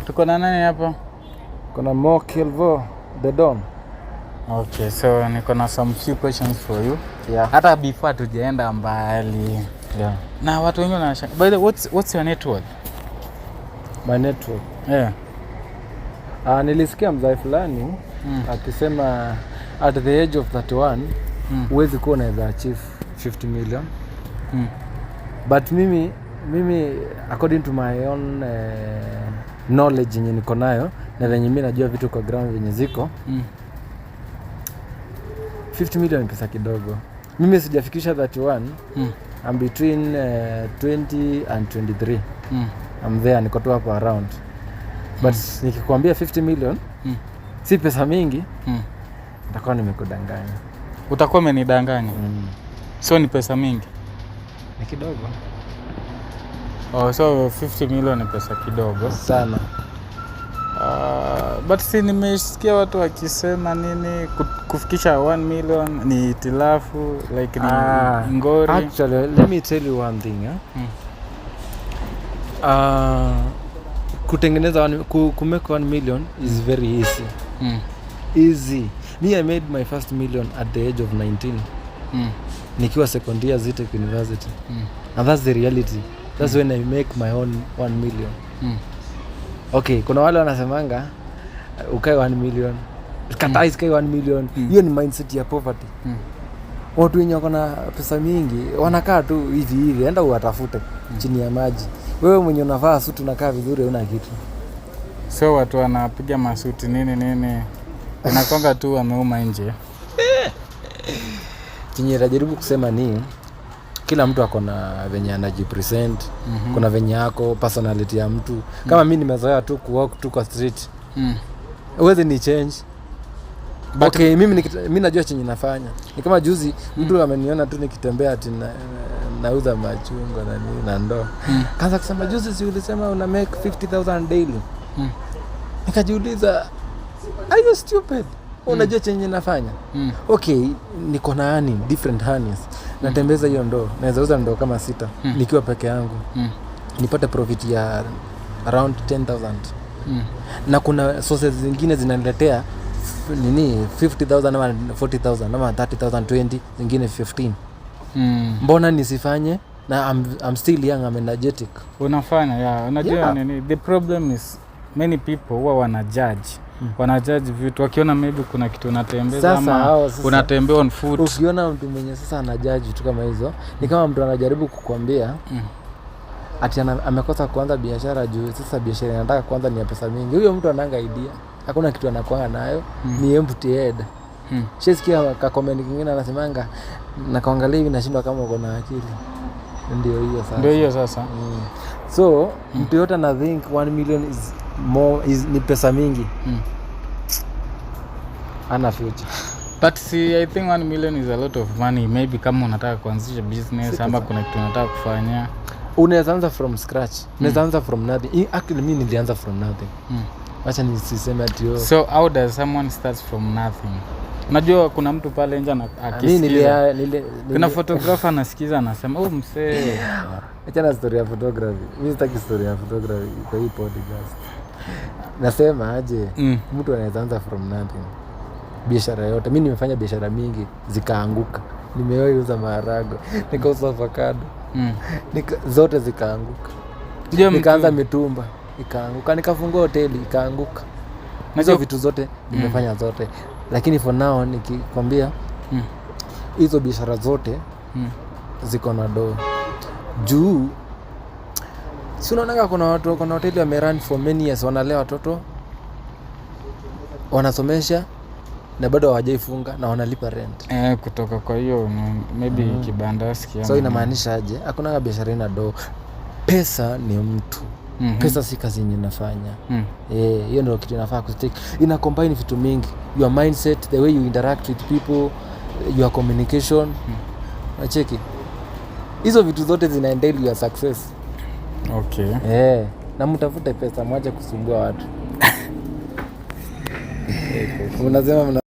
Tuko na nani hapa? Kuna Mo Kelvo, the Don. Okay, so niko na some few questions for you. Yeah. Hata before tujaenda mbali. Yeah. Na watu wengi wanashangaa. By the way, what's your net worth? My network. Yeah. Nilisikia mzai fulani akisema at the age of 31 huwezi kuwa unaweza achieve 50 million. But mimi according to my own knowledge yenye niko nayo na venye mimi najua vitu kwa ground venye ziko 50 million ni pesa kidogo. Mimi sijafikisha 31. I'm between 20 and 23. I'm there, niko tu hapo around. But nikikwambia 50 million si pesa mingi, nitakuwa nimekudanganya. Utakuwa umenidanganya. So ni pesa mingi? Ni kidogo. Oh, so 50 million ni pesa kidogo sana. But si nimesikia watu wakisema nini kufikisha 1 million ni itilafu, like ni ngori. Actually, let me tell you one thing. Kutengeneza kumake 1 million is very easy. Easy. Me, I made my first million at the age of 19. Nikiwa second year Zitec University. And that's the reality. That's when I make my own 1 million. Okay, kuna wale wanasemanga ukae 1 million. Katai ukae 1 million. Hiyo ni mindset ya poverty. Watu wenye wako na pesa mingi wanakaa tu hivi, enda uwatafute chini ya maji. Wewe mwenye unavaa suti unakaa vizuri huna kitu. So watu wanapiga masuti nini wanakonga tu wameuma nje. Chenye najaribu kusema ni kila mtu ako na venye anajipresent, kuna venye yako personality ya mtu. Kama mimi nimezoea tu kuwalk tu kwa street. Uweze ni change. But okay, mimi najua chenye nafanya. Ni kama juzi mtu ameniona tu nikitembea ati nauza machungwa na nini na ndoo. Kaanza kusema juzi si ulisema una make 50,000 daily. Nikajiuliza, are you stupid? Unajua chenye nafanya? Okay, niko na different honey's. Natembeza hiyo ndoo. Naweza uza ndoo kama 6 nikiwa peke yangu. Nipate profit ya around 10,000. Na kuna sources zingine zinaniletea 50,000 ama 40,000 ama 30,000, 20, zingine 15. Mbona nisifanye? Na I'm still young, I'm energetic. Unafanya, yeah. Unajua nini? The problem is many people huwa wanajudge vitu wakiona maybe kuna kitu unatembeza ama unatembea on foot. Ukiona mtu mwenye sasa anajudge vitu kama hizo, ni kama mtu anajaribu kukuambia ati amekosa kuanza biashara juu sasa biashara inataka kuanza ni ya pesa mingi. Huyo mtu ananga idea. Hakuna kitu anakuanga nayo, ni empty head. Shesikia ka comment kingine anasemanga na kuangalia hivi nashindwa kama uko na akili. Ndio hiyo sasa. So, mtu yote ana think 1 million is ni pesa mingi. Ana future. But see, I think 1 million is a lot of money. Maybe kama unataka kuanzisha business ama kuna kitu unataka kufanya. Unaweza anza from scratch. Unaweza anza from nothing. Actually mimi nilianza from nothing. Acha nisiseme ati So how does someone start from nothing? Unajua kuna mtu pale nje akisikiza. Kuna photographer anasikiza anasema, "Oh msee." Acha na story ya photography. Mimi sitaki story ya photography kwa hii podcast. Nasema aje mtu anaweza anza from nothing. Biashara yote. Mimi nimefanya biashara mingi zikaanguka. Nimeuza maharagwe, nikauza avocado. Zote zikaanguka. Nikaanza mitumba, ikaanguka. Nikafungua hoteli, ikaanguka. Hizo vitu zote nimefanya zote. Lakini for now nikikwambia hizo biashara zote ziko na do. Juu si unaona kuna watu kuna hoteli wamerun for many years, wanalea watoto, wanasomesha na bado hawajaifunga na wanalipa rent. Kutoka kwa hiyo maybe kibanda sikia. So inamaanisha aje? Hakuna biashara ina do. Pesa ni mtu. Pesa si kazi yenye nafanya. Hiyo ndio kitu inafaa kustick. Ina combine vitu mingi. Your mindset, the way you interact with people, your communication. Nacheki. Hizo vitu zote zinaendelea your success. Okay. Na mtafute pesa, mwache kusumbua watu. Unasema